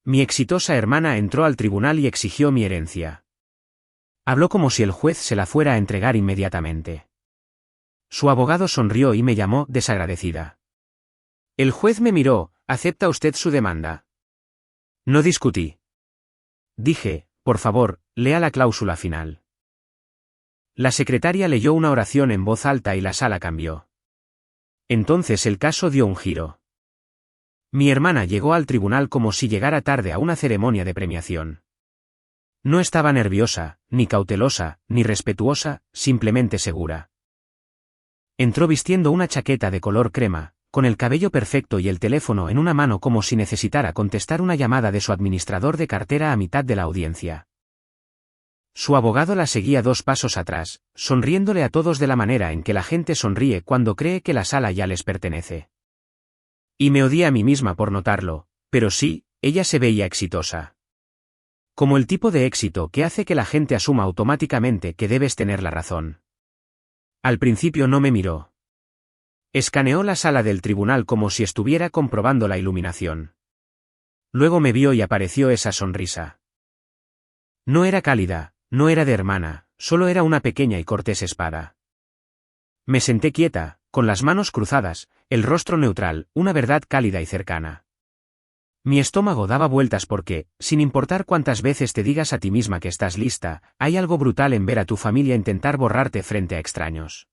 Mi exitosa hermana entró al tribunal y exigió mi herencia. Habló como si el juez se la fuera a entregar inmediatamente. Su abogado sonrió y me llamó desagradecida. El juez me miró. ¿Acepta usted su demanda? No discutí. Dije, por favor, lea la cláusula final. La secretaria leyó una oración en voz alta y la sala cambió. Entonces el caso dio un giro. Mi hermana llegó al tribunal como si llegara tarde a una ceremonia de premiación. No estaba nerviosa, ni cautelosa, ni respetuosa, simplemente segura. Entró vistiendo una chaqueta de color crema, con el cabello perfecto y el teléfono en una mano como si necesitara contestar una llamada de su administrador de cartera a mitad de la audiencia. Su abogado la seguía 2 pasos atrás, sonriéndole a todos de la manera en que la gente sonríe cuando cree que la sala ya les pertenece. Y me odié a mí misma por notarlo, pero sí, ella se veía exitosa. Como el tipo de éxito que hace que la gente asuma automáticamente que debes tener la razón. Al principio no me miró. Escaneó la sala del tribunal como si estuviera comprobando la iluminación. Luego me vio y apareció esa sonrisa. No era cálida, no era de hermana, solo era una pequeña y cortés espada. Me senté quieta, con las manos cruzadas, el rostro neutral, una verdad cálida y cercana. Mi estómago daba vueltas porque, sin importar cuántas veces te digas a ti misma que estás lista, hay algo brutal en ver a tu familia intentar borrarte frente a extraños.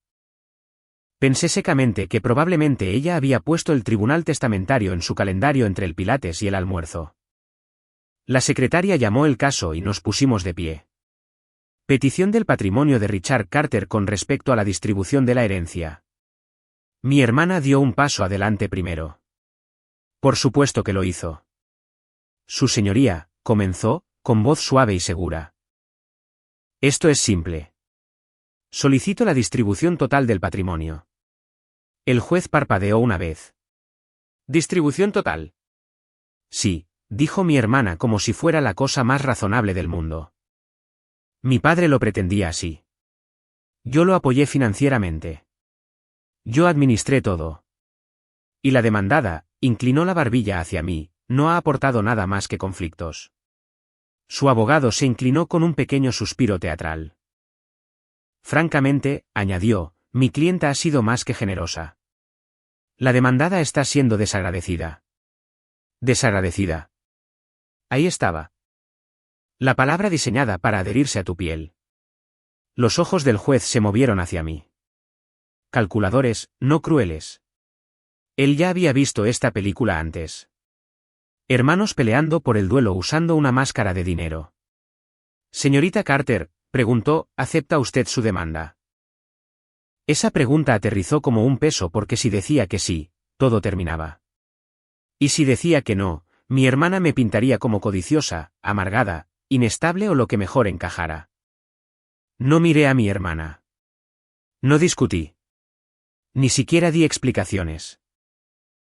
Pensé secamente que probablemente ella había puesto el tribunal testamentario en su calendario entre el pilates y el almuerzo. La secretaria llamó el caso y nos pusimos de pie. Petición del patrimonio de Richard Carter con respecto a la distribución de la herencia. Mi hermana dio un paso adelante primero. Por supuesto que lo hizo. Su señoría, comenzó, con voz suave y segura. Esto es simple. Solicito la distribución total del patrimonio. El juez parpadeó una vez. ¿Distribución total? Sí, dijo mi hermana como si fuera la cosa más razonable del mundo. Mi padre lo pretendía así. Yo lo apoyé financieramente. Yo administré todo. Y la demandada, inclinó la barbilla hacia mí, no ha aportado nada más que conflictos. Su abogado se inclinó con un pequeño suspiro teatral. Francamente, añadió, mi clienta ha sido más que generosa. La demandada está siendo desagradecida. Desagradecida. Ahí estaba. La palabra diseñada para adherirse a tu piel. Los ojos del juez se movieron hacia mí. Calculadores, no crueles. Él ya había visto esta película antes. Hermanos peleando por el duelo usando una máscara de dinero. Señorita Carter, preguntó, ¿acepta usted su demanda? Esa pregunta aterrizó como un peso porque si decía que sí, todo terminaba. Y si decía que no, mi hermana me pintaría como codiciosa, amargada, inestable o lo que mejor encajara. No miré a mi hermana. No discutí. Ni siquiera di explicaciones.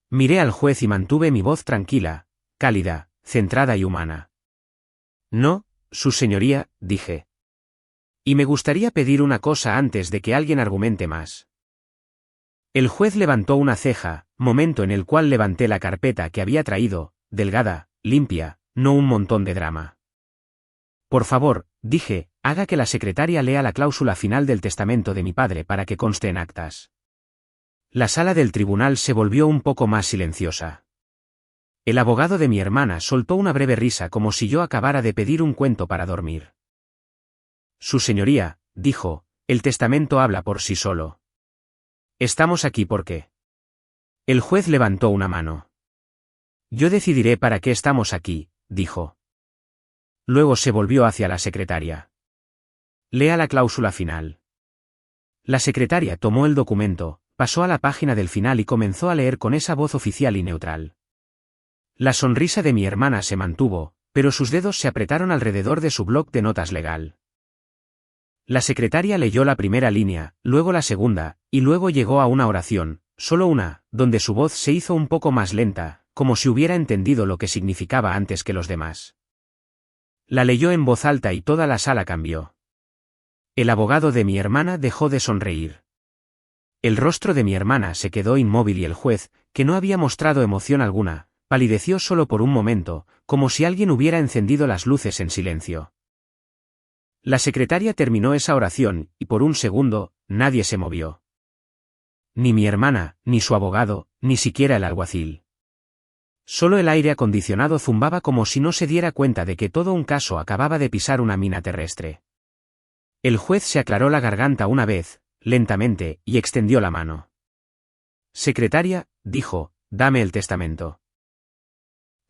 Miré al juez y mantuve mi voz tranquila, cálida, centrada y humana. No, su señoría, dije. Y me gustaría pedir una cosa antes de que alguien argumente más. El juez levantó una ceja, momento en el cual levanté la carpeta que había traído, delgada, limpia, no un montón de drama. Por favor, dije, haga que la secretaria lea la cláusula final del testamento de mi padre para que conste en actas. La sala del tribunal se volvió un poco más silenciosa. El abogado de mi hermana soltó una breve risa como si yo acabara de pedir un cuento para dormir. Su señoría, dijo, el testamento habla por sí solo. Estamos aquí porque. El juez levantó una mano. Yo decidiré para qué estamos aquí, dijo. Luego se volvió hacia la secretaria. Lea la cláusula final. La secretaria tomó el documento, pasó a la página del final y comenzó a leer con esa voz oficial y neutral. La sonrisa de mi hermana se mantuvo, pero sus dedos se apretaron alrededor de su bloc de notas legal. La secretaria leyó la primera línea, luego la segunda, y luego llegó a una oración, solo una, donde su voz se hizo un poco más lenta, como si hubiera entendido lo que significaba antes que los demás. La leyó en voz alta y toda la sala cambió. El abogado de mi hermana dejó de sonreír. El rostro de mi hermana se quedó inmóvil y el juez, que no había mostrado emoción alguna, palideció solo por un momento, como si alguien hubiera encendido las luces en silencio. La secretaria terminó esa oración, y por un segundo, nadie se movió. Ni mi hermana, ni su abogado, ni siquiera el alguacil. Solo el aire acondicionado zumbaba como si no se diera cuenta de que todo un caso acababa de pisar una mina terrestre. El juez se aclaró la garganta una vez, lentamente, y extendió la mano. Secretaria, dijo, dame el testamento.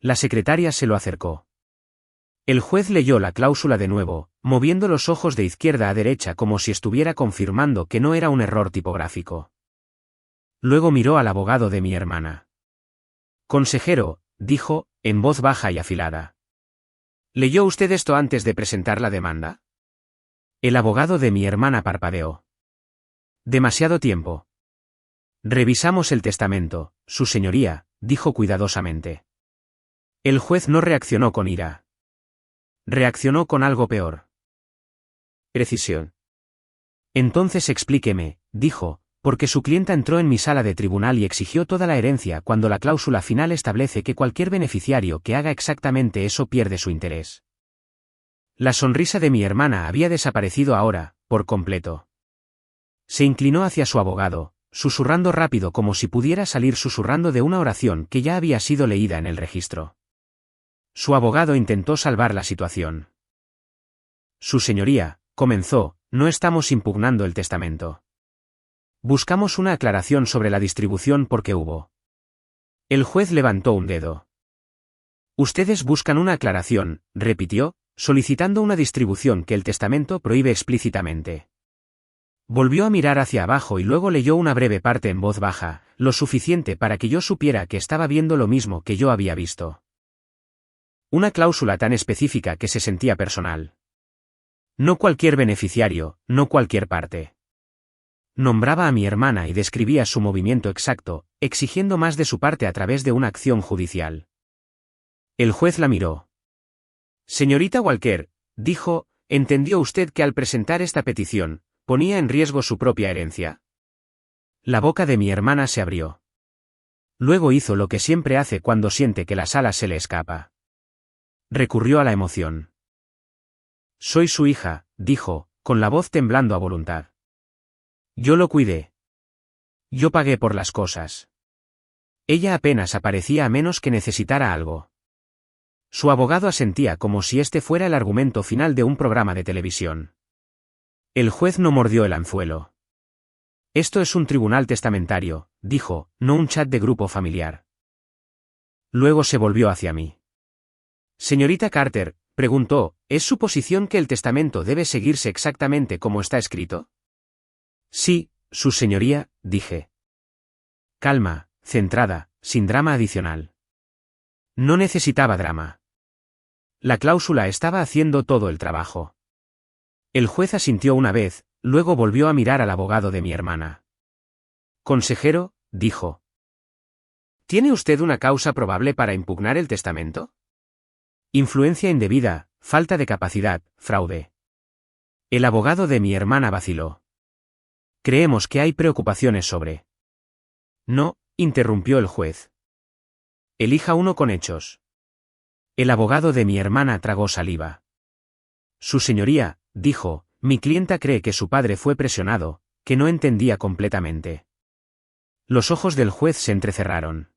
La secretaria se lo acercó. El juez leyó la cláusula de nuevo, moviendo los ojos de izquierda a derecha como si estuviera confirmando que no era un error tipográfico. Luego miró al abogado de mi hermana. Consejero, dijo, en voz baja y afilada. ¿Leyó usted esto antes de presentar la demanda? El abogado de mi hermana parpadeó. Demasiado tiempo. Revisamos el testamento, su señoría, dijo cuidadosamente. El juez no reaccionó con ira. Reaccionó con algo peor. Precisión. Entonces explíqueme, dijo, porque su clienta entró en mi sala de tribunal y exigió toda la herencia cuando la cláusula final establece que cualquier beneficiario que haga exactamente eso pierde su interés. La sonrisa de mi hermana había desaparecido ahora, por completo. Se inclinó hacia su abogado, susurrando rápido como si pudiera salir susurrando de una oración que ya había sido leída en el registro. Su abogado intentó salvar la situación. Su señoría, comenzó, no estamos impugnando el testamento. Buscamos una aclaración sobre la distribución porque hubo. El juez levantó un dedo. Ustedes buscan una aclaración, repitió, solicitando una distribución que el testamento prohíbe explícitamente. Volvió a mirar hacia abajo y luego leyó una breve parte en voz baja, lo suficiente para que yo supiera que estaba viendo lo mismo que yo había visto. Una cláusula tan específica que se sentía personal. No cualquier beneficiario, no cualquier parte. Nombraba a mi hermana y describía su movimiento exacto, exigiendo más de su parte a través de una acción judicial. El juez la miró. Señorita Walker, dijo, ¿entendió usted que al presentar esta petición, ponía en riesgo su propia herencia? La boca de mi hermana se abrió. Luego hizo lo que siempre hace cuando siente que la sala se le escapa. Recurrió a la emoción. Soy su hija, dijo, con la voz temblando a voluntad. Yo lo cuidé. Yo pagué por las cosas. Ella apenas aparecía a menos que necesitara algo. Su abogado asentía como si este fuera el argumento final de un programa de televisión. El juez no mordió el anzuelo. Esto es un tribunal testamentario, dijo, no un chat de grupo familiar. Luego se volvió hacia mí. Señorita Carter, preguntó, ¿es su posición que el testamento debe seguirse exactamente como está escrito? Sí, su señoría, dije. Calma, centrada, sin drama adicional. No necesitaba drama. La cláusula estaba haciendo todo el trabajo. El juez asintió una vez, luego volvió a mirar al abogado de mi hermana. Consejero, dijo. ¿Tiene usted una causa probable para impugnar el testamento? Influencia indebida, falta de capacidad, fraude. El abogado de mi hermana vaciló. Creemos que hay preocupaciones sobre. No, interrumpió el juez. Elija uno con hechos. El abogado de mi hermana tragó saliva. Su señoría, dijo, mi clienta cree que su padre fue presionado, que no entendía completamente. Los ojos del juez se entrecerraron.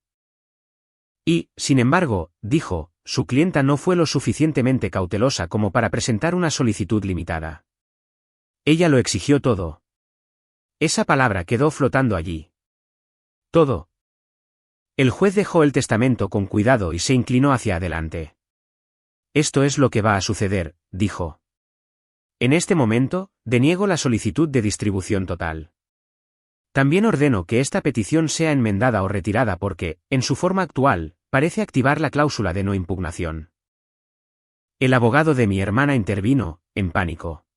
Y, sin embargo, dijo, su clienta no fue lo suficientemente cautelosa como para presentar una solicitud limitada. Ella lo exigió todo. Esa palabra quedó flotando allí. Todo. El juez dejó el testamento con cuidado y se inclinó hacia adelante. Esto es lo que va a suceder, dijo. En este momento, deniego la solicitud de distribución total. También ordeno que esta petición sea enmendada o retirada porque, en su forma actual, parece activar la cláusula de no impugnación. El abogado de mi hermana intervino, en pánico.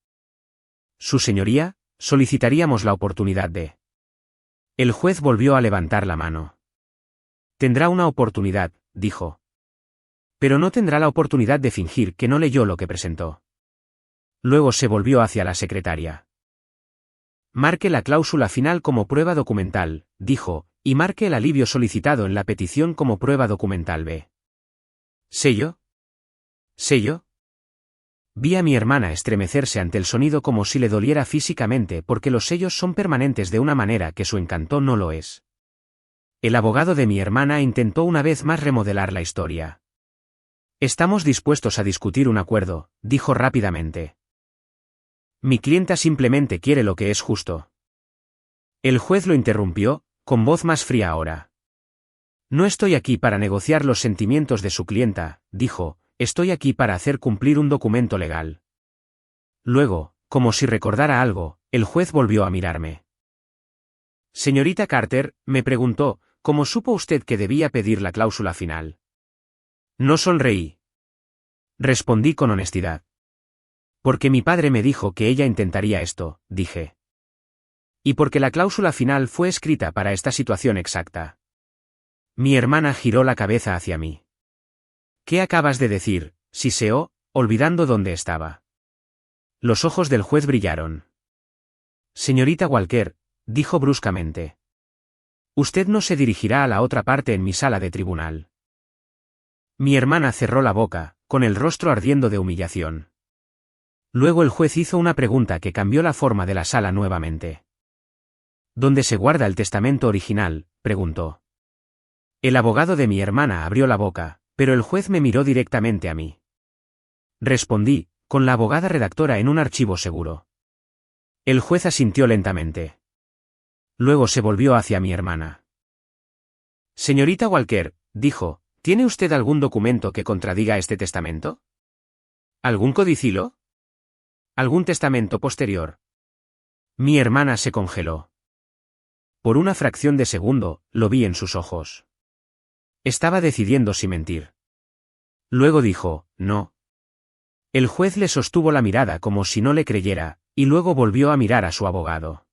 Su señoría, solicitaríamos la oportunidad de. El juez volvió a levantar la mano. Tendrá una oportunidad, dijo. Pero no tendrá la oportunidad de fingir que no leyó lo que presentó. Luego se volvió hacia la secretaria. Marque la cláusula final como prueba documental, dijo, y marque el alivio solicitado en la petición como prueba documental B. ¿Sello? ¿Sello? Vi a mi hermana estremecerse ante el sonido como si le doliera físicamente porque los sellos son permanentes de una manera que su encanto no lo es. El abogado de mi hermana intentó una vez más remodelar la historia. Estamos dispuestos a discutir un acuerdo, dijo rápidamente. Mi clienta simplemente quiere lo que es justo. El juez lo interrumpió, con voz más fría ahora. No estoy aquí para negociar los sentimientos de su clienta, dijo, estoy aquí para hacer cumplir un documento legal. Luego, como si recordara algo, el juez volvió a mirarme. Señorita Carter, me preguntó, ¿cómo supo usted que debía pedir la cláusula final? No sonreí. Respondí con honestidad. Porque mi padre me dijo que ella intentaría esto, dije. Y porque la cláusula final fue escrita para esta situación exacta. Mi hermana giró la cabeza hacia mí. ¿Qué acabas de decir?, siseó, olvidando dónde estaba. Los ojos del juez brillaron. Señorita Walker, dijo bruscamente. Usted no se dirigirá a la otra parte en mi sala de tribunal. Mi hermana cerró la boca, con el rostro ardiendo de humillación. Luego el juez hizo una pregunta que cambió la forma de la sala nuevamente. ¿Dónde se guarda el testamento original?, preguntó. El abogado de mi hermana abrió la boca, pero el juez me miró directamente a mí. Respondí, con la abogada redactora en un archivo seguro. El juez asintió lentamente. Luego se volvió hacia mi hermana. Señorita Walker, dijo, ¿tiene usted algún documento que contradiga este testamento? ¿Algún codicilo? ¿Algún testamento posterior? Mi hermana se congeló. Por una fracción de segundo, lo vi en sus ojos. Estaba decidiendo si mentir. Luego dijo, no. El juez le sostuvo la mirada como si no le creyera, y luego volvió a mirar a su abogado.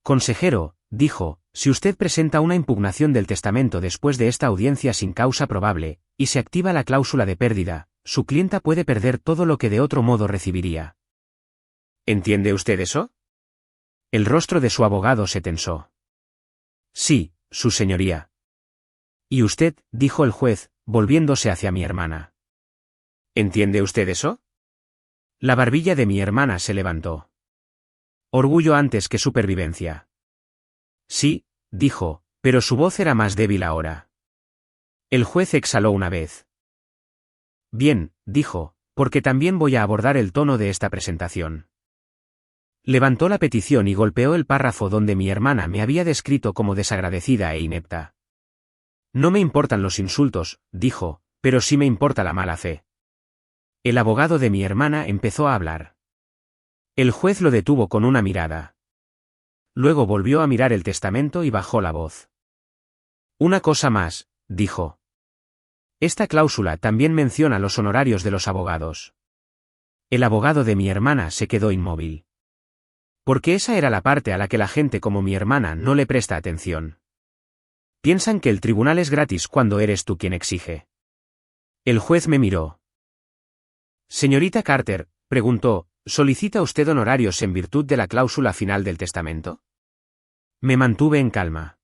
Consejero, dijo, si usted presenta una impugnación del testamento después de esta audiencia sin causa probable, y se activa la cláusula de pérdida, su clienta puede perder todo lo que de otro modo recibiría. ¿Entiende usted eso? El rostro de su abogado se tensó. Sí, su señoría. ¿Y usted?, dijo el juez, volviéndose hacia mi hermana. ¿Entiende usted eso? La barbilla de mi hermana se levantó. Orgullo antes que supervivencia. Sí, dijo, pero su voz era más débil ahora. El juez exhaló una vez. Bien, dijo, porque también voy a abordar el tono de esta presentación. Levantó la petición y golpeó el párrafo donde mi hermana me había descrito como desagradecida e inepta. No me importan los insultos, dijo, pero sí me importa la mala fe. El abogado de mi hermana empezó a hablar. El juez lo detuvo con una mirada. Luego volvió a mirar el testamento y bajó la voz. Una cosa más, dijo. Esta cláusula también menciona los honorarios de los abogados. El abogado de mi hermana se quedó inmóvil. Porque esa era la parte a la que la gente como mi hermana no le presta atención. Piensan que el tribunal es gratis cuando eres tú quien exige. El juez me miró. Señorita Carter, preguntó, ¿solicita usted honorarios en virtud de la cláusula final del testamento? Me mantuve en calma.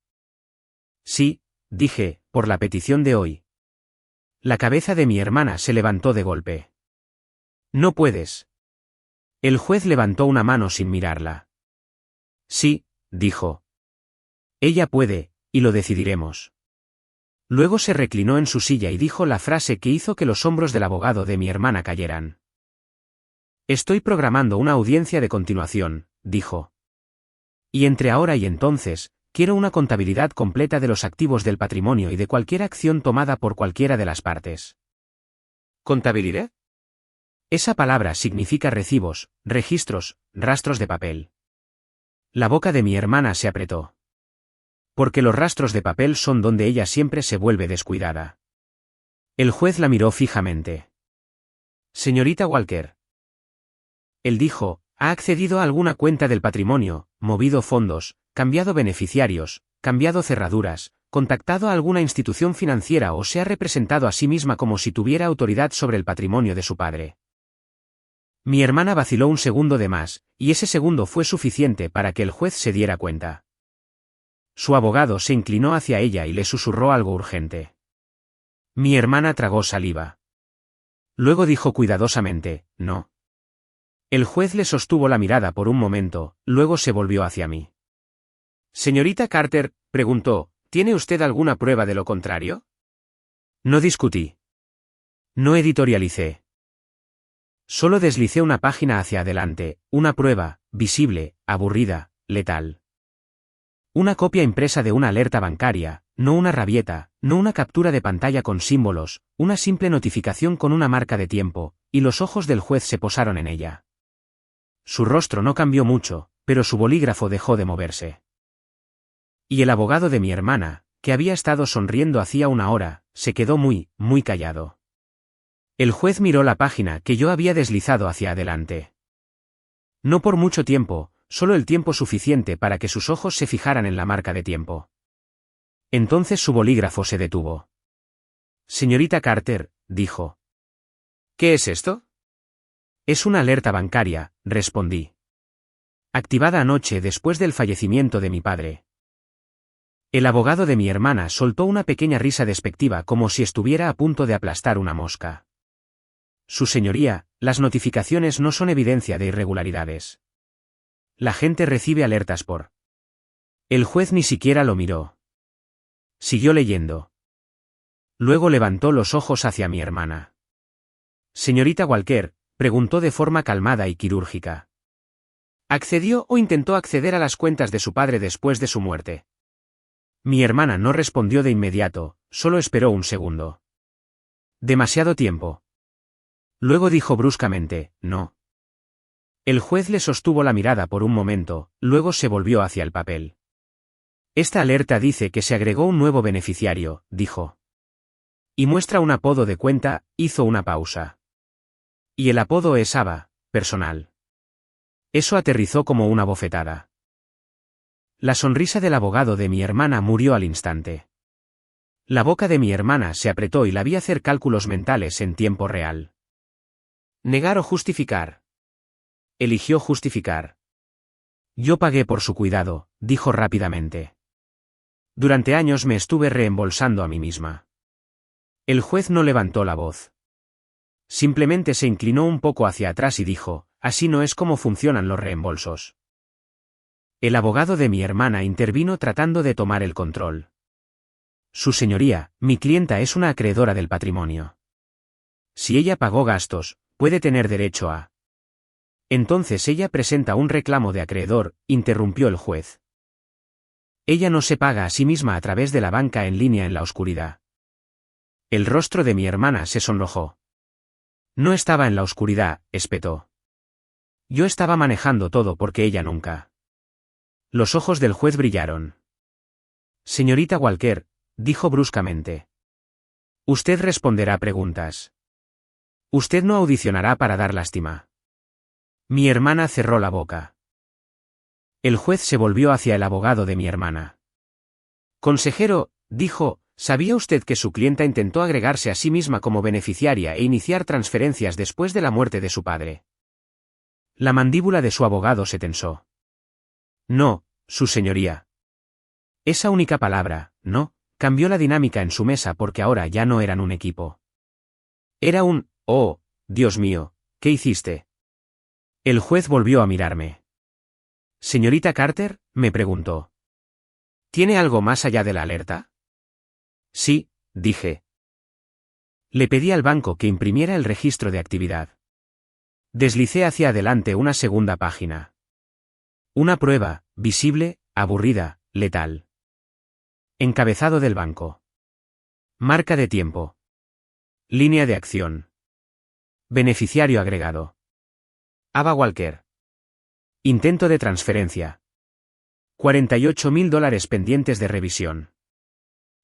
Sí, dije, por la petición de hoy. La cabeza de mi hermana se levantó de golpe. No puedes. El juez levantó una mano sin mirarla. Sí, dijo. Ella puede, y lo decidiremos. Luego se reclinó en su silla y dijo la frase que hizo que los hombros del abogado de mi hermana cayeran. Estoy programando una audiencia de continuación, dijo. Y entre ahora y entonces, quiero una contabilidad completa de los activos del patrimonio y de cualquier acción tomada por cualquiera de las partes. ¿Contabilidad? Esa palabra significa recibos, registros, rastros de papel. La boca de mi hermana se apretó. Porque los rastros de papel son donde ella siempre se vuelve descuidada. El juez la miró fijamente. Señorita Walker. Él dijo, ha accedido a alguna cuenta del patrimonio, movido fondos, cambiado beneficiarios, cambiado cerraduras, contactado a alguna institución financiera o se ha representado a sí misma como si tuviera autoridad sobre el patrimonio de su padre. Mi hermana vaciló un segundo de más, y ese segundo fue suficiente para que el juez se diera cuenta. Su abogado se inclinó hacia ella y le susurró algo urgente. Mi hermana tragó saliva. Luego dijo cuidadosamente, no. El juez le sostuvo la mirada por un momento, luego se volvió hacia mí. Señorita Carter, preguntó, ¿tiene usted alguna prueba de lo contrario? No discutí. No editorialicé. Solo deslicé una página hacia adelante, una prueba, visible, aburrida, letal. Una copia impresa de una alerta bancaria, no una rabieta, no una captura de pantalla con símbolos, una simple notificación con una marca de tiempo, y los ojos del juez se posaron en ella. Su rostro no cambió mucho, pero su bolígrafo dejó de moverse. Y el abogado de mi hermana, que había estado sonriendo hacía una hora, se quedó muy callado. El juez miró la página que yo había deslizado hacia adelante. No por mucho tiempo, solo el tiempo suficiente para que sus ojos se fijaran en la marca de tiempo. Entonces su bolígrafo se detuvo. Señorita Carter, dijo. ¿Qué es esto? Es una alerta bancaria, respondí. Activada anoche después del fallecimiento de mi padre. El abogado de mi hermana soltó una pequeña risa despectiva como si estuviera a punto de aplastar una mosca. Su señoría, las notificaciones no son evidencia de irregularidades. La gente recibe alertas por. El juez ni siquiera lo miró. Siguió leyendo. Luego levantó los ojos hacia mi hermana. Señorita Walker, preguntó de forma calmada y quirúrgica. ¿Accedió o intentó acceder a las cuentas de su padre después de su muerte? Mi hermana no respondió de inmediato, solo esperó un segundo. Demasiado tiempo. Luego dijo bruscamente, no. El juez le sostuvo la mirada por un momento, luego se volvió hacia el papel. Esta alerta dice que se agregó un nuevo beneficiario, dijo. Y muestra un apodo de cuenta, hizo una pausa. Y el apodo es Ava, personal. Eso aterrizó como una bofetada. La sonrisa del abogado de mi hermana murió al instante. La boca de mi hermana se apretó y la vi hacer cálculos mentales en tiempo real. ¿Negar o justificar? Eligió justificar. Yo pagué por su cuidado, dijo rápidamente. Durante años me estuve reembolsando a mí misma. El juez no levantó la voz. Simplemente se inclinó un poco hacia atrás y dijo, así no es como funcionan los reembolsos. El abogado de mi hermana intervino tratando de tomar el control. Su señoría, mi clienta es una acreedora del patrimonio. Si ella pagó gastos, puede tener derecho a. Entonces ella presenta un reclamo de acreedor, interrumpió el juez. Ella no se paga a sí misma a través de la banca en línea en la oscuridad. El rostro de mi hermana se sonrojó. No estaba en la oscuridad, espetó. Yo estaba manejando todo porque ella nunca. Los ojos del juez brillaron. Señorita Walker, dijo bruscamente. Usted responderá preguntas. Usted no audicionará para dar lástima. Mi hermana cerró la boca. El juez se volvió hacia el abogado de mi hermana. Consejero, dijo, ¿sabía usted que su clienta intentó agregarse a sí misma como beneficiaria e iniciar transferencias después de la muerte de su padre? La mandíbula de su abogado se tensó. No, su señoría. Esa única palabra, no, cambió la dinámica en su mesa porque ahora ya no eran un equipo. Era un, oh, Dios mío, ¿qué hiciste? El juez volvió a mirarme. Señorita Carter, me preguntó. ¿Tiene algo más allá de la alerta? Sí, dije. Le pedí al banco que imprimiera el registro de actividad. Deslicé hacia adelante una segunda página. Una prueba, visible, aburrida, letal. Encabezado del banco. Marca de tiempo. Línea de acción. Beneficiario agregado. Ava Walker. Intento de transferencia. $48.000 pendientes de revisión.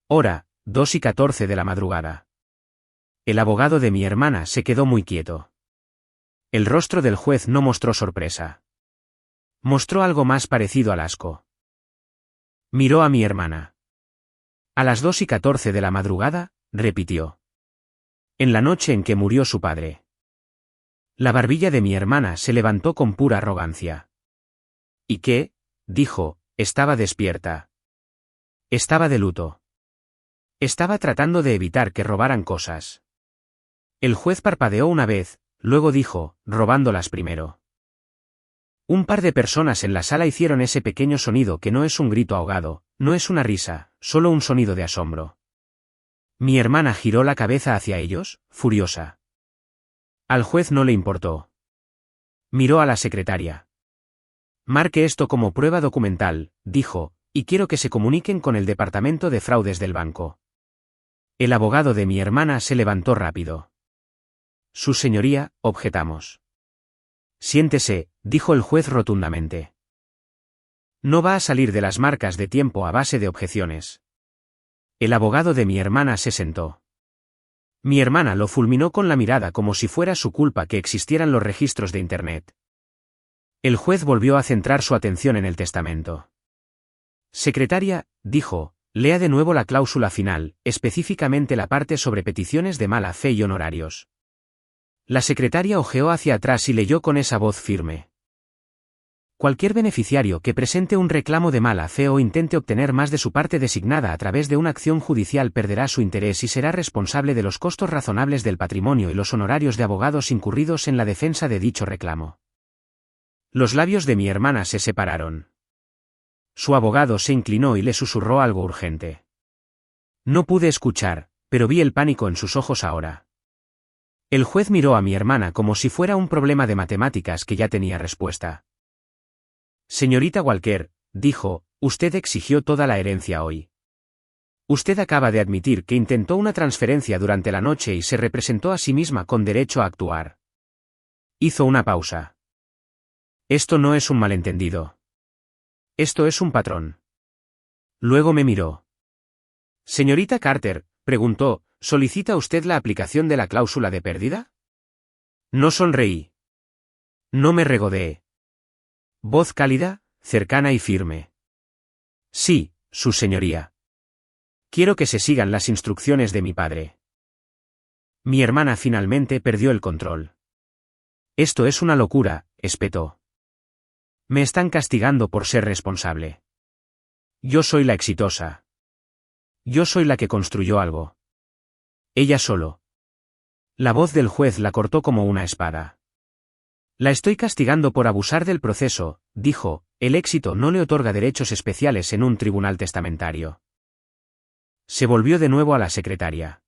Hora, 2:14 de la madrugada. El abogado de mi hermana se quedó muy quieto. El rostro del juez no mostró sorpresa. Mostró algo más parecido al asco. Miró a mi hermana. A las 2:14 de la madrugada, repitió. En la noche en que murió su padre. La barbilla de mi hermana se levantó con pura arrogancia. ¿Y qué? Dijo, estaba despierta. Estaba de luto. Estaba tratando de evitar que robaran cosas. El juez parpadeó una vez, luego dijo, robándolas primero. Un par de personas en la sala hicieron ese pequeño sonido que no es un grito ahogado, no es una risa, solo un sonido de asombro. Mi hermana giró la cabeza hacia ellos, furiosa. Al juez no le importó. Miró a la secretaria. Marque esto como prueba documental, dijo, y quiero que se comuniquen con el departamento de fraudes del banco. El abogado de mi hermana se levantó rápido. Su señoría, objetamos. Siéntese, dijo el juez rotundamente. No va a salir de las marcas de tiempo a base de objeciones. El abogado de mi hermana se sentó. Mi hermana lo fulminó con la mirada como si fuera su culpa que existieran los registros de Internet. El juez volvió a centrar su atención en el testamento. Secretaria, dijo, lea de nuevo la cláusula final, específicamente la parte sobre peticiones de mala fe y honorarios. La secretaria ojeó hacia atrás y leyó con esa voz firme. Cualquier beneficiario que presente un reclamo de mala fe o intente obtener más de su parte designada a través de una acción judicial perderá su interés y será responsable de los costos razonables del patrimonio y los honorarios de abogados incurridos en la defensa de dicho reclamo. Los labios de mi hermana se separaron. Su abogado se inclinó y le susurró algo urgente. No pude escuchar, pero vi el pánico en sus ojos ahora. El juez miró a mi hermana como si fuera un problema de matemáticas que ya tenía respuesta. Señorita Walker, dijo, usted exigió toda la herencia hoy. Usted acaba de admitir que intentó una transferencia durante la noche y se representó a sí misma con derecho a actuar. Hizo una pausa. Esto no es un malentendido. Esto es un patrón. Luego me miró. Señorita Carter, preguntó, ¿solicita usted la aplicación de la cláusula de pérdida? No sonreí. No me regodeé. Voz cálida, cercana y firme. Sí, su señoría. Quiero que se sigan las instrucciones de mi padre. Mi hermana finalmente perdió el control. Esto es una locura, espetó. Me están castigando por ser responsable. Yo soy la exitosa. Yo soy la que construyó algo. Ella solo. La voz del juez la cortó como una espada. La estoy castigando por abusar del proceso, dijo, el éxito no le otorga derechos especiales en un tribunal testamentario. Se volvió de nuevo a la secretaria.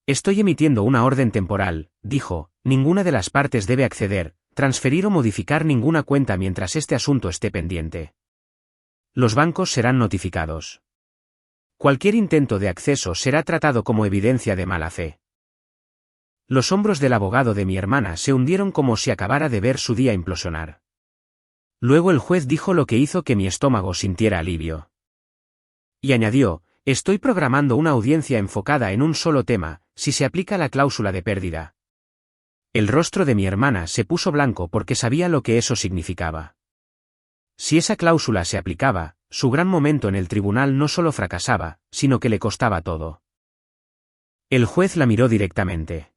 Estoy emitiendo una orden temporal, dijo, ninguna de las partes debe acceder, transferir o modificar ninguna cuenta mientras este asunto esté pendiente. Los bancos serán notificados. Cualquier intento de acceso será tratado como evidencia de mala fe. Los hombros del abogado de mi hermana se hundieron como si acabara de ver su día implosionar. Luego el juez dijo lo que hizo que mi estómago sintiera alivio. Y añadió, estoy programando una audiencia enfocada en un solo tema, si se aplica la cláusula de pérdida. El rostro de mi hermana se puso blanco porque sabía lo que eso significaba. Si esa cláusula se aplicaba, su gran momento en el tribunal no solo fracasaba, sino que le costaba todo. El juez la miró directamente.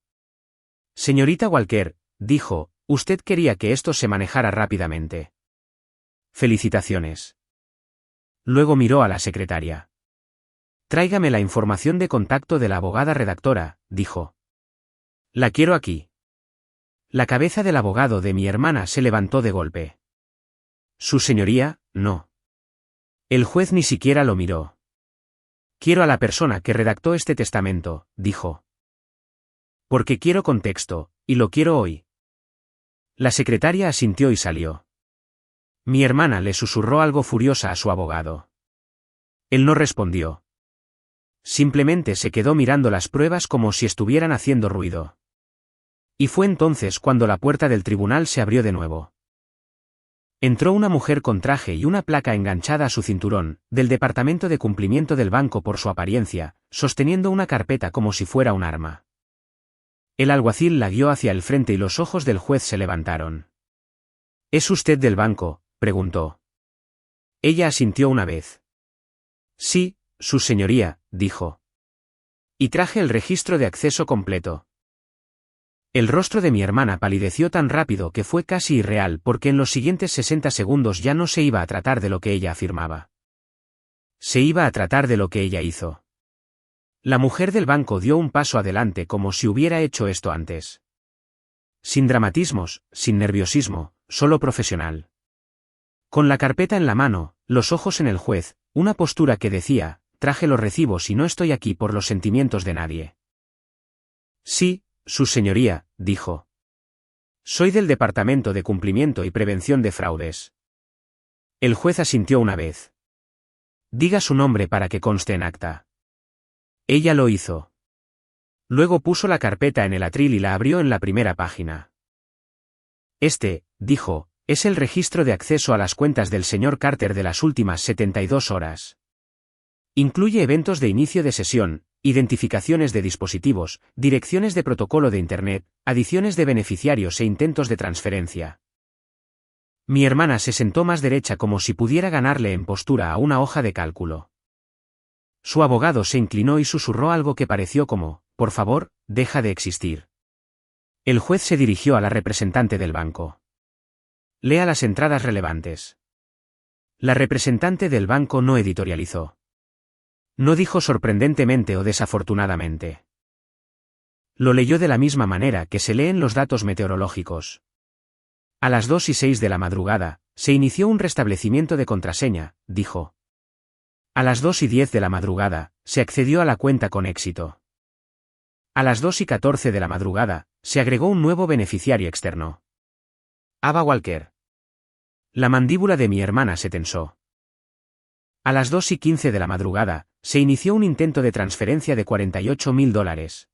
Señorita Walker, dijo, usted quería que esto se manejara rápidamente. Felicitaciones. Luego miró a la secretaria. Tráigame la información de contacto de la abogada redactora, dijo. La quiero aquí. La cabeza del abogado de mi hermana se levantó de golpe. Su señoría, no. El juez ni siquiera lo miró. Quiero a la persona que redactó este testamento, dijo. Porque quiero contexto, y lo quiero hoy. La secretaria asintió y salió. Mi hermana le susurró algo furiosa a su abogado. Él no respondió. Simplemente se quedó mirando las pruebas como si estuvieran haciendo ruido. Y fue entonces cuando la puerta del tribunal se abrió de nuevo. Entró una mujer con traje y una placa enganchada a su cinturón, del departamento de cumplimiento del banco por su apariencia, sosteniendo una carpeta como si fuera un arma. El alguacil la guió hacia el frente y los ojos del juez se levantaron. ¿Es usted del banco?, preguntó. Ella asintió una vez. Sí, su señoría, dijo. Y traje el registro de acceso completo. El rostro de mi hermana palideció tan rápido que fue casi irreal porque en los siguientes 60 segundos ya no se iba a tratar de lo que ella afirmaba. Se iba a tratar de lo que ella hizo. La mujer del banco dio un paso adelante como si hubiera hecho esto antes. Sin dramatismos, sin nerviosismo, solo profesional. Con la carpeta en la mano, los ojos en el juez, una postura que decía, traje los recibos y no estoy aquí por los sentimientos de nadie. Sí, su señoría, dijo. Soy del Departamento de Cumplimiento y Prevención de Fraudes. El juez asintió una vez. Diga su nombre para que conste en acta. Ella lo hizo. Luego puso la carpeta en el atril y la abrió en la primera página. Este, dijo, es el registro de acceso a las cuentas del señor Carter de las últimas 72 horas. Incluye eventos de inicio de sesión, identificaciones de dispositivos, direcciones de protocolo de Internet, adiciones de beneficiarios e intentos de transferencia. Mi hermana se sentó más derecha como si pudiera ganarle en postura a una hoja de cálculo. Su abogado se inclinó y susurró algo que pareció como, por favor, deja de existir. El juez se dirigió a la representante del banco. Lea las entradas relevantes. La representante del banco no editorializó. No dijo sorprendentemente o desafortunadamente. Lo leyó de la misma manera que se leen los datos meteorológicos. A las 2:06 de la madrugada, se inició un restablecimiento de contraseña, dijo. A las 2:10 de la madrugada, se accedió a la cuenta con éxito. A las 2:14 de la madrugada, se agregó un nuevo beneficiario externo. Ava Walker. La mandíbula de mi hermana se tensó. A las 2:15 de la madrugada, se inició un intento de transferencia de $48.000.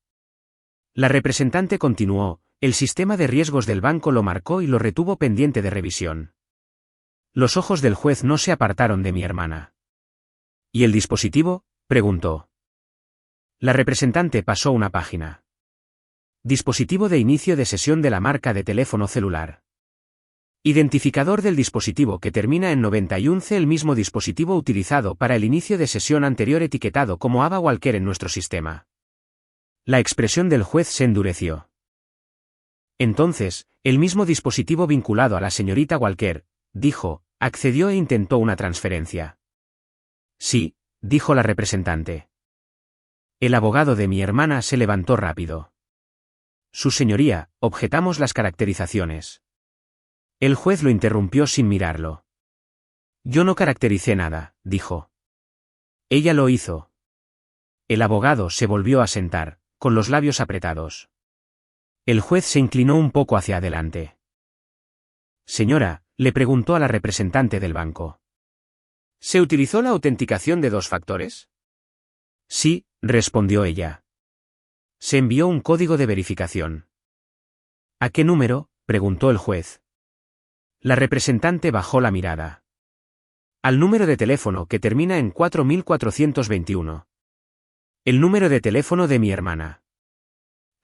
La representante continuó, el sistema de riesgos del banco lo marcó y lo retuvo pendiente de revisión. Los ojos del juez no se apartaron de mi hermana. ¿Y el dispositivo?, preguntó. La representante pasó una página. Dispositivo de inicio de sesión de la marca de teléfono celular. Identificador del dispositivo que termina en 91, el mismo dispositivo utilizado para el inicio de sesión anterior etiquetado como Ava Walker en nuestro sistema. La expresión del juez se endureció. Entonces, el mismo dispositivo vinculado a la señorita Walker, dijo, accedió e intentó una transferencia. Sí, dijo la representante. El abogado de mi hermana se levantó rápido. Su señoría, objetamos las caracterizaciones. El juez lo interrumpió sin mirarlo. Yo no caractericé nada, dijo. Ella lo hizo. El abogado se volvió a sentar, con los labios apretados. El juez se inclinó un poco hacia adelante. Señora, le preguntó a la representante del banco. ¿Se utilizó la autenticación de 2 factores? Sí, respondió ella. Se envió un código de verificación. ¿A qué número?, preguntó el juez. La representante bajó la mirada. Al número de teléfono que termina en 4421. El número de teléfono de mi hermana.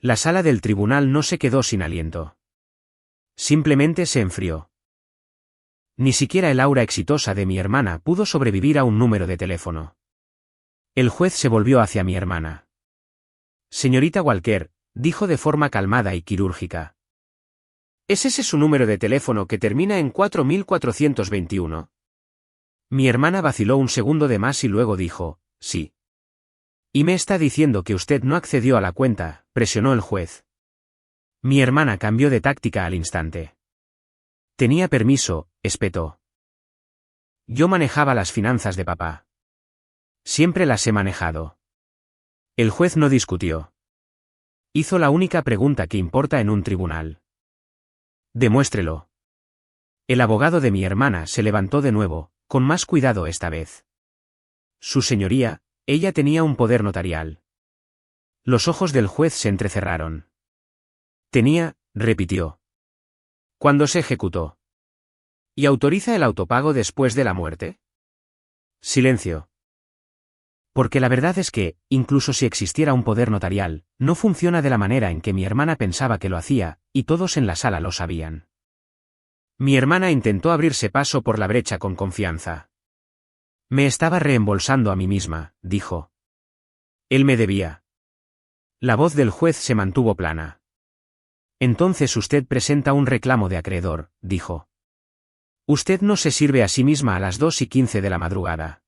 La sala del tribunal no se quedó sin aliento. Simplemente se enfrió. Ni siquiera el aura exitosa de mi hermana pudo sobrevivir a un número de teléfono. El juez se volvió hacia mi hermana. Señorita Walker, dijo de forma calmada y quirúrgica. ¿Es ese su número de teléfono que termina en 4421? Mi hermana vaciló un segundo de más y luego dijo, sí. Y me está diciendo que usted no accedió a la cuenta, presionó el juez. Mi hermana cambió de táctica al instante. Tenía permiso, espetó. Yo manejaba las finanzas de papá. Siempre las he manejado. El juez no discutió. Hizo la única pregunta que importa en un tribunal. Demuéstrelo. El abogado de mi hermana se levantó de nuevo, con más cuidado esta vez. Su señoría, ella tenía un poder notarial. Los ojos del juez se entrecerraron. Tenía, repitió. ¿Cuándo se ejecutó? ¿Y autoriza el autopago después de la muerte? Silencio. Porque la verdad es que, incluso si existiera un poder notarial, no funciona de la manera en que mi hermana pensaba que lo hacía, y todos en la sala lo sabían. Mi hermana intentó abrirse paso por la brecha con confianza. Me estaba reembolsando a mí misma, dijo. Él me debía. La voz del juez se mantuvo plana. Entonces usted presenta un reclamo de acreedor, dijo. Usted no se sirve a sí misma a las 2:15 de la madrugada.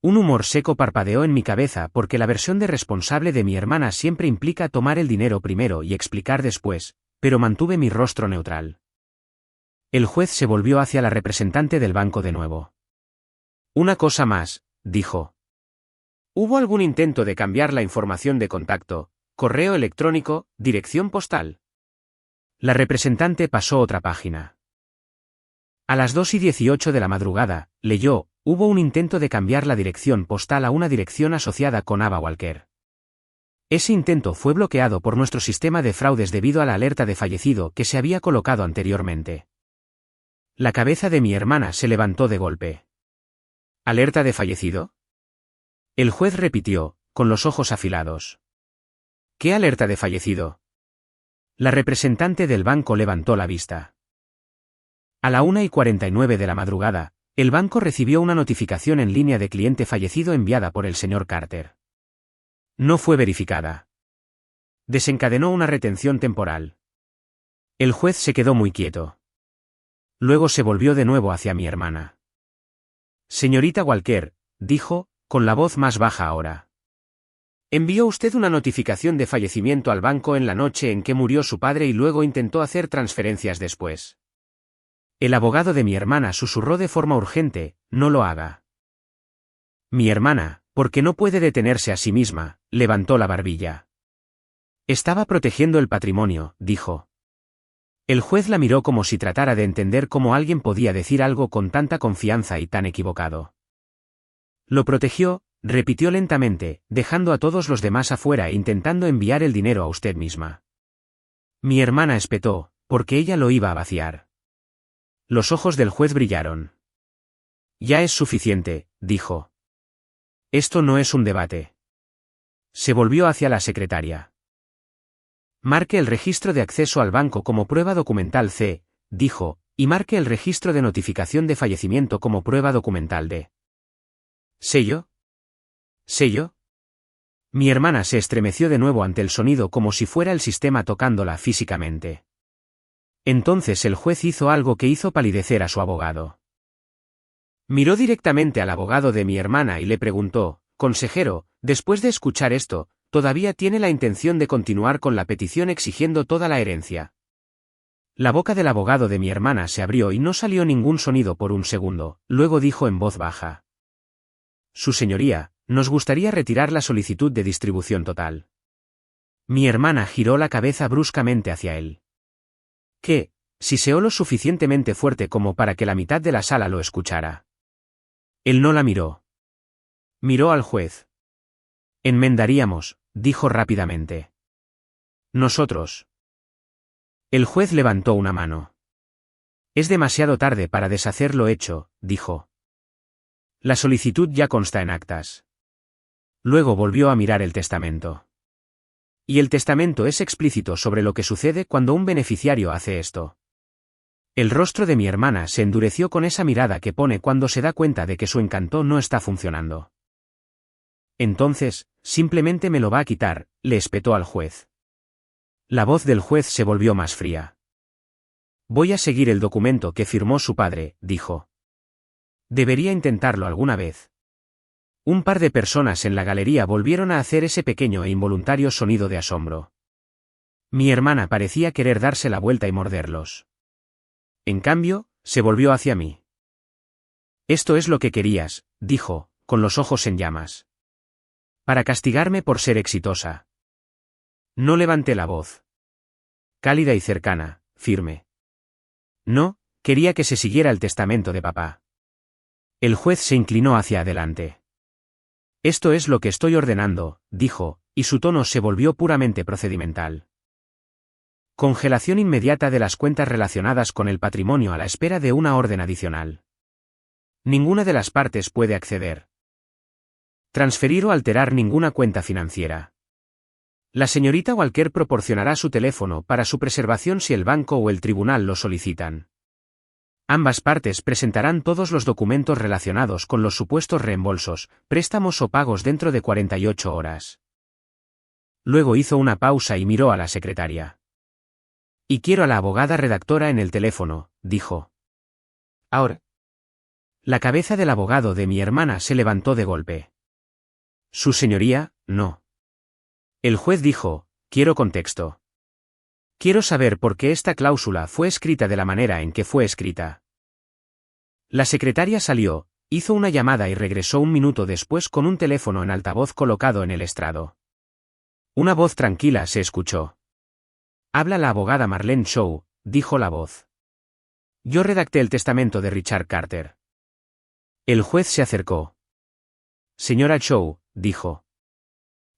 Un humor seco parpadeó en mi cabeza porque la versión de responsable de mi hermana siempre implica tomar el dinero primero y explicar después, pero mantuve mi rostro neutral. El juez se volvió hacia la representante del banco de nuevo. Una cosa más, dijo. ¿Hubo algún intento de cambiar la información de contacto, correo electrónico, dirección postal? La representante pasó otra página. A las 2:18 de la madrugada, leyó, hubo un intento de cambiar la dirección postal a una dirección asociada con Ava Walker. Ese intento fue bloqueado por nuestro sistema de fraudes debido a la alerta de fallecido que se había colocado anteriormente. La cabeza de mi hermana se levantó de golpe. ¿Alerta de fallecido? El juez repitió, con los ojos afilados. ¿Qué alerta de fallecido? La representante del banco levantó la vista. A la 1:49 de la madrugada, el banco recibió una notificación en línea de cliente fallecido enviada por el señor Carter. No fue verificada. Desencadenó una retención temporal. El juez se quedó muy quieto. Luego se volvió de nuevo hacia mi hermana. Señorita Walker, dijo, con la voz más baja ahora. ¿Envió usted una notificación de fallecimiento al banco en la noche en que murió su padre y luego intentó hacer transferencias después? El abogado de mi hermana susurró de forma urgente, no lo haga. Mi hermana, porque no puede detenerse a sí misma, levantó la barbilla. Estaba protegiendo el patrimonio, dijo. El juez la miró como si tratara de entender cómo alguien podía decir algo con tanta confianza y tan equivocado. Lo protegió, repitió lentamente, dejando a todos los demás afuera e intentando enviar el dinero a usted misma. Mi hermana espetó, porque ella lo iba a vaciar. Los ojos del juez brillaron. Ya es suficiente, dijo. Esto no es un debate. Se volvió hacia la secretaria. Marque el registro de acceso al banco como prueba documental C, dijo, y marque el registro de notificación de fallecimiento como prueba documental D. ¿Sello? ¿Sello? Mi hermana se estremeció de nuevo ante el sonido como si fuera el sistema tocándola físicamente. Entonces el juez hizo algo que hizo palidecer a su abogado. Miró directamente al abogado de mi hermana y le preguntó, consejero, después de escuchar esto, ¿todavía tiene la intención de continuar con la petición exigiendo toda la herencia? La boca del abogado de mi hermana se abrió y no salió ningún sonido por un segundo, luego dijo en voz baja. Su señoría, nos gustaría retirar la solicitud de distribución total. Mi hermana giró la cabeza bruscamente hacia él. ¿Qué? Siseó lo suficientemente fuerte como para que la mitad de la sala lo escuchara. Él no la miró. Miró al juez. Enmendaríamos, dijo rápidamente. Nosotros. El juez levantó una mano. Es demasiado tarde para deshacer lo hecho, dijo. La solicitud ya consta en actas. Luego volvió a mirar el testamento. Y el testamento es explícito sobre lo que sucede cuando un beneficiario hace esto. El rostro de mi hermana se endureció con esa mirada que pone cuando se da cuenta de que su encanto no está funcionando. Entonces, simplemente me lo va a quitar, le espetó al juez. La voz del juez se volvió más fría. Voy a seguir el documento que firmó su padre, dijo. Debería intentarlo alguna vez. Un par de personas en la galería volvieron a hacer ese pequeño e involuntario sonido de asombro. Mi hermana parecía querer darse la vuelta y morderlos. En cambio, se volvió hacia mí. Esto es lo que querías, dijo, con los ojos en llamas. Para castigarme por ser exitosa. No levanté la voz. Cálida y cercana, firme. No, quería que se siguiera el testamento de papá. El juez se inclinó hacia adelante. Esto es lo que estoy ordenando, dijo, y su tono se volvió puramente procedimental. Congelación inmediata de las cuentas relacionadas con el patrimonio a la espera de una orden adicional. Ninguna de las partes puede acceder. Transferir o alterar ninguna cuenta financiera. La señorita Walker proporcionará su teléfono para su preservación si el banco o el tribunal lo solicitan. Ambas partes presentarán todos los documentos relacionados con los supuestos reembolsos, préstamos o pagos dentro de 48 horas. Luego hizo una pausa y miró a la secretaria. Y quiero a la abogada redactora en el teléfono, dijo. Ahora. La cabeza del abogado de mi hermana se levantó de golpe. Su señoría, no. El juez dijo, quiero contexto. Quiero saber por qué esta cláusula fue escrita de la manera en que fue escrita. La secretaria salió, hizo una llamada y regresó un minuto después con un teléfono en altavoz colocado en el estrado. Una voz tranquila se escuchó. Habla la abogada Marlene Shaw, dijo la voz. Yo redacté el testamento de Richard Carter. El juez se acercó. Señora Shaw, dijo.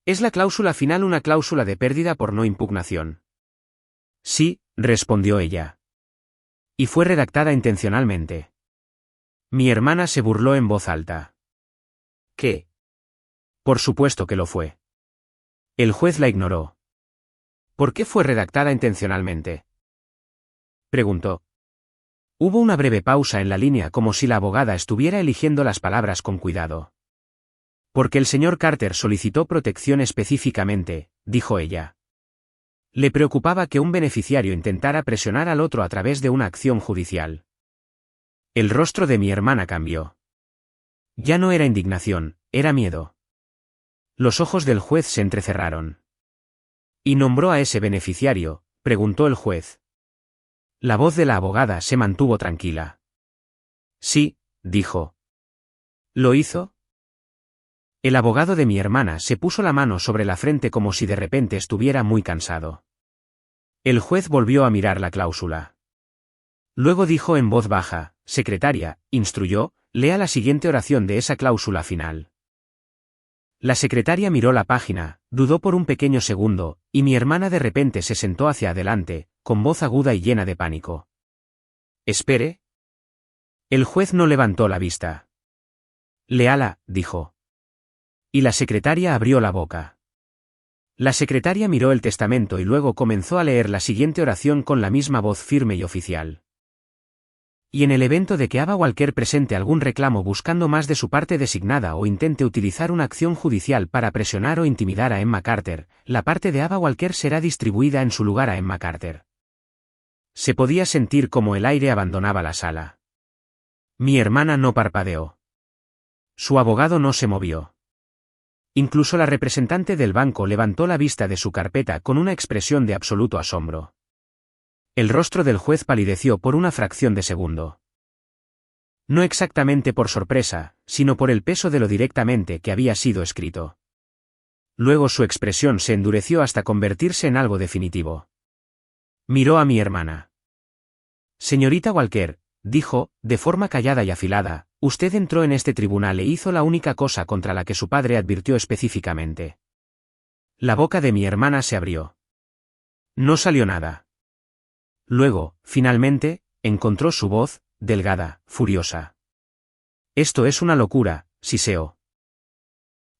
¿Es la cláusula final una cláusula de pérdida por no impugnación? Sí, respondió ella. Y fue redactada intencionalmente. Mi hermana se burló en voz alta. ¿Qué? Por supuesto que lo fue. El juez la ignoró. ¿Por qué fue redactada intencionalmente? Preguntó. Hubo una breve pausa en la línea como si la abogada estuviera eligiendo las palabras con cuidado. Porque el señor Carter solicitó protección específicamente, dijo ella. Le preocupaba que un beneficiario intentara presionar al otro a través de una acción judicial. El rostro de mi hermana cambió. Ya no era indignación, era miedo. Los ojos del juez se entrecerraron. ¿Y nombró a ese beneficiario?, preguntó el juez. La voz de la abogada se mantuvo tranquila. Sí, dijo. ¿Lo hizo? El abogado de mi hermana se puso la mano sobre la frente como si de repente estuviera muy cansado. El juez volvió a mirar la cláusula. Luego dijo en voz baja, secretaria, instruyó, lea la siguiente oración de esa cláusula final. La secretaria miró la página, dudó por un pequeño segundo, y mi hermana de repente se sentó hacia adelante, con voz aguda y llena de pánico. Espere. El juez no levantó la vista. Léala, dijo. Y la secretaria abrió la boca. La secretaria miró el testamento y luego comenzó a leer la siguiente oración con la misma voz firme y oficial. Y en el evento de que Ava Walker presente algún reclamo buscando más de su parte designada o intente utilizar una acción judicial para presionar o intimidar a Emma Carter, la parte de Ava Walker será distribuida en su lugar a Emma Carter. Se podía sentir como el aire abandonaba la sala. Mi hermana no parpadeó. Su abogado no se movió. Incluso la representante del banco levantó la vista de su carpeta con una expresión de absoluto asombro. El rostro del juez palideció por una fracción de segundo. No exactamente por sorpresa, sino por el peso de lo directamente que había sido escrito. Luego su expresión se endureció hasta convertirse en algo definitivo. Miró a mi hermana. Señorita Walker, dijo, de forma callada y afilada, usted entró en este tribunal e hizo la única cosa contra la que su padre advirtió específicamente. La boca de mi hermana se abrió. No salió nada. Luego, finalmente, encontró su voz, delgada, furiosa. Esto es una locura, siseó.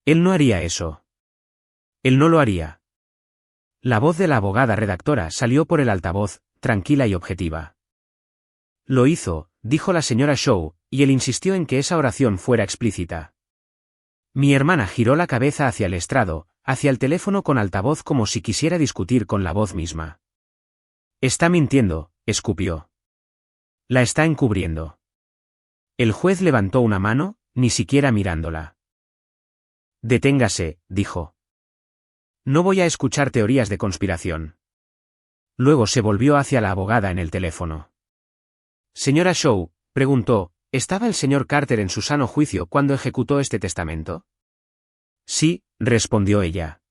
Él no haría eso. Él no lo haría. La voz de la abogada redactora salió por el altavoz, tranquila y objetiva. Lo hizo, dijo la señora Shaw, y él insistió en que esa oración fuera explícita. Mi hermana giró la cabeza hacia el estrado, hacia el teléfono con altavoz como si quisiera discutir con la voz misma. Está mintiendo, escupió. La está encubriendo. El juez levantó una mano, ni siquiera mirándola. Deténgase, dijo. No voy a escuchar teorías de conspiración. Luego se volvió hacia la abogada en el teléfono. Señora Shaw, preguntó, ¿estaba el señor Carter en su sano juicio cuando ejecutó este testamento? Sí, respondió ella.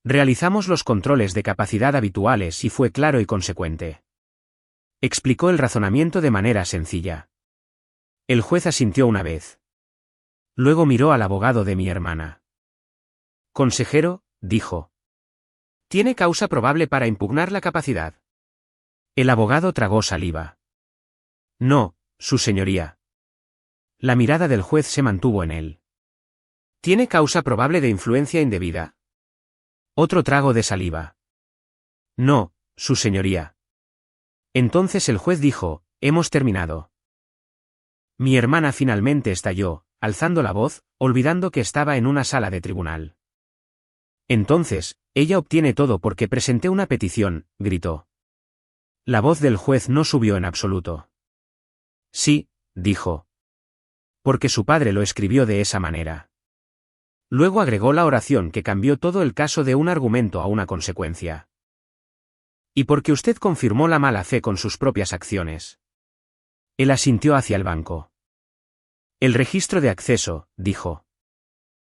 Realizamos los controles de capacidad habituales y fue claro y consecuente. Explicó el razonamiento de manera sencilla. El juez asintió una vez. Luego miró al abogado de mi hermana. Consejero, dijo. ¿Tiene causa probable para impugnar la capacidad? El abogado tragó saliva. No, su señoría. La mirada del juez se mantuvo en él. ¿Tiene causa probable de influencia indebida? Otro trago de saliva. No, su señoría. Entonces el juez dijo, hemos terminado. Mi hermana finalmente estalló, alzando la voz, olvidando que estaba en una sala de tribunal. Entonces, ella obtiene todo porque presenté una petición, gritó. La voz del juez no subió en absoluto. Sí, dijo. Porque su padre lo escribió de esa manera. Luego agregó la oración que cambió todo el caso de un argumento a una consecuencia. Y porque usted confirmó la mala fe con sus propias acciones. Él asintió hacia el banco. El registro de acceso, dijo.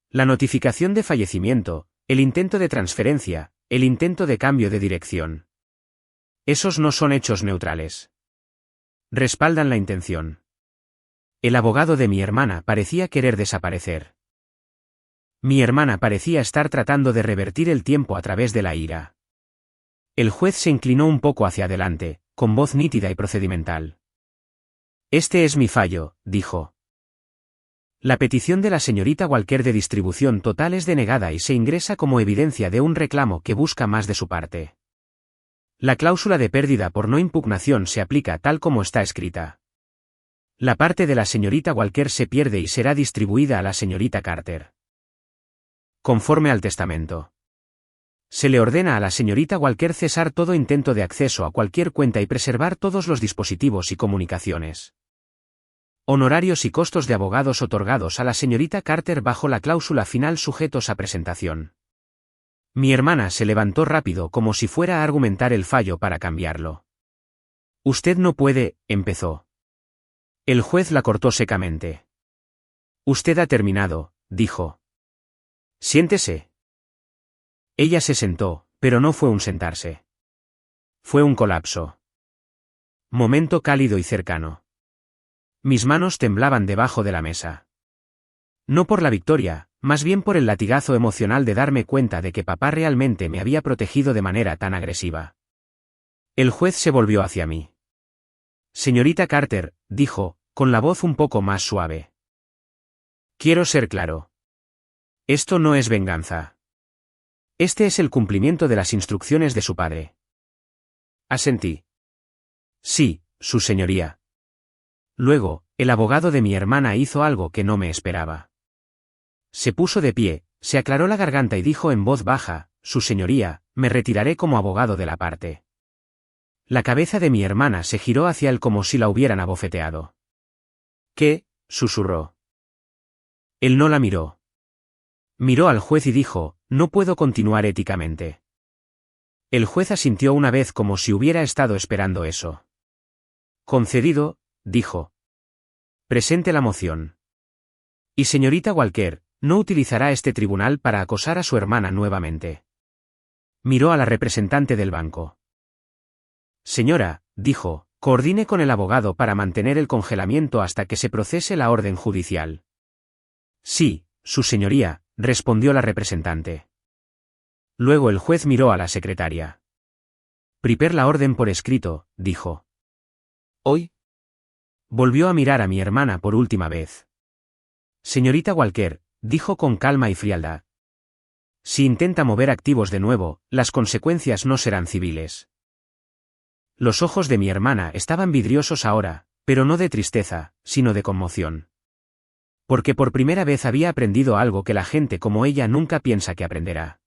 La notificación de fallecimiento, el intento de transferencia, el intento de cambio de dirección. Esos no son hechos neutrales. Respaldan la intención. El abogado de mi hermana parecía querer desaparecer. Mi hermana parecía estar tratando de revertir el tiempo a través de la ira. El juez se inclinó un poco hacia adelante, con voz nítida y procedimental. Este es mi fallo, dijo. La petición de la señorita Walker de distribución total es denegada y se ingresa como evidencia de un reclamo que busca más de su parte. La cláusula de pérdida por no impugnación se aplica tal como está escrita. La parte de la señorita Walker se pierde y será distribuida a la señorita Carter. Conforme al testamento. Se le ordena a la señorita Walker cesar todo intento de acceso a cualquier cuenta y preservar todos los dispositivos y comunicaciones. Honorarios y costos de abogados otorgados a la señorita Carter bajo la cláusula final sujetos a presentación. Mi hermana se levantó rápido como si fuera a argumentar el fallo para cambiarlo. Usted no puede, empezó. El juez la cortó secamente. Usted ha terminado, dijo. Siéntese. Ella se sentó, pero no fue un sentarse. Fue un colapso. Momento cálido y cercano. Mis manos temblaban debajo de la mesa. No por la victoria, más bien por el latigazo emocional de darme cuenta de que papá realmente me había protegido de manera tan agresiva. El juez se volvió hacia mí. Señorita Carter, dijo, con la voz un poco más suave. Quiero ser claro. Esto no es venganza. Este es el cumplimiento de las instrucciones de su padre. Asentí. Sí, su señoría. Luego, el abogado de mi hermana hizo algo que no me esperaba. Se puso de pie, se aclaró la garganta y dijo en voz baja, su señoría, me retiraré como abogado de la parte. La cabeza de mi hermana se giró hacia él como si la hubieran abofeteado. ¿Qué? Susurró. Él no la miró. Miró al juez y dijo, no puedo continuar éticamente. El juez asintió una vez como si hubiera estado esperando eso. Concedido, dijo. Presente la moción. Y señorita Walker, no utilizará este tribunal para acosar a su hermana nuevamente. Miró a la representante del banco. Señora, dijo, coordine con el abogado para mantener el congelamiento hasta que se procese la orden judicial. Sí, su señoría, respondió la representante. Luego el juez miró a la secretaria. Prepare la orden por escrito, dijo. ¿Hoy? Volvió a mirar a mi hermana por última vez. Señorita Walker, dijo con calma y frialdad. Si intenta mover activos de nuevo, las consecuencias no serán civiles. Los ojos de mi hermana estaban vidriosos ahora, pero no de tristeza, sino de conmoción. Porque por primera vez había aprendido algo que la gente como ella nunca piensa que aprenderá.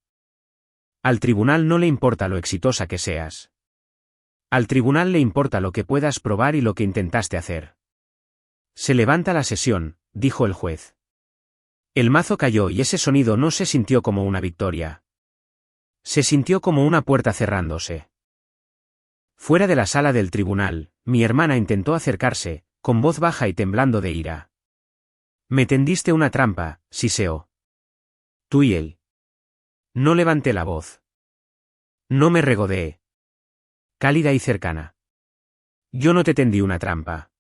Al tribunal no le importa lo exitosa que seas. Al tribunal le importa lo que puedas probar y lo que intentaste hacer. Se levanta la sesión, dijo el juez. El mazo cayó y ese sonido no se sintió como una victoria. Se sintió como una puerta cerrándose. Fuera de la sala del tribunal, mi hermana intentó acercarse, con voz baja y temblando de ira. Me tendiste una trampa, siseó. Tú y él. No levanté la voz. No me regodeé. Cálida y cercana. Yo no te tendí una trampa.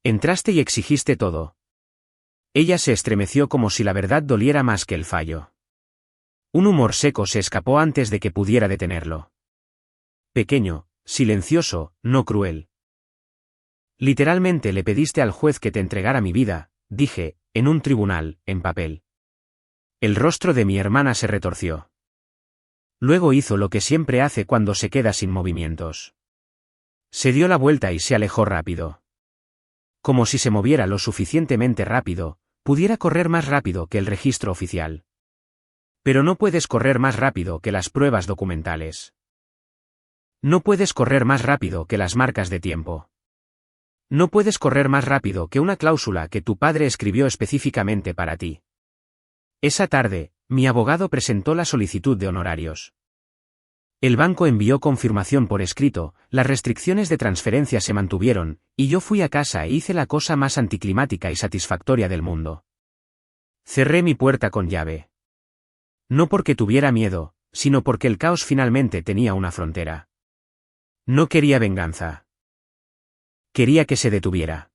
Entraste y exigiste todo. Ella se estremeció como si la verdad doliera más que el fallo. Un humor seco se escapó antes de que pudiera detenerlo. Pequeño, silencioso, no cruel. Literalmente le pediste al juez que te entregara mi vida, dije, en un tribunal, en papel. El rostro de mi hermana se retorció. Luego hizo lo que siempre hace cuando se queda sin movimientos. Se dio la vuelta y se alejó rápido. Como si se moviera lo suficientemente rápido, pudiera correr más rápido que el registro oficial. Pero no puedes correr más rápido que las pruebas documentales. No puedes correr más rápido que las marcas de tiempo. No puedes correr más rápido que una cláusula que tu padre escribió específicamente para ti. Esa tarde, mi abogado presentó la solicitud de honorarios. El banco envió confirmación por escrito, las restricciones de transferencia se mantuvieron, y yo fui a casa e hice la cosa más anticlimática y satisfactoria del mundo. Cerré mi puerta con llave. No porque tuviera miedo, sino porque el caos finalmente tenía una frontera. No quería venganza. Quería que se detuviera.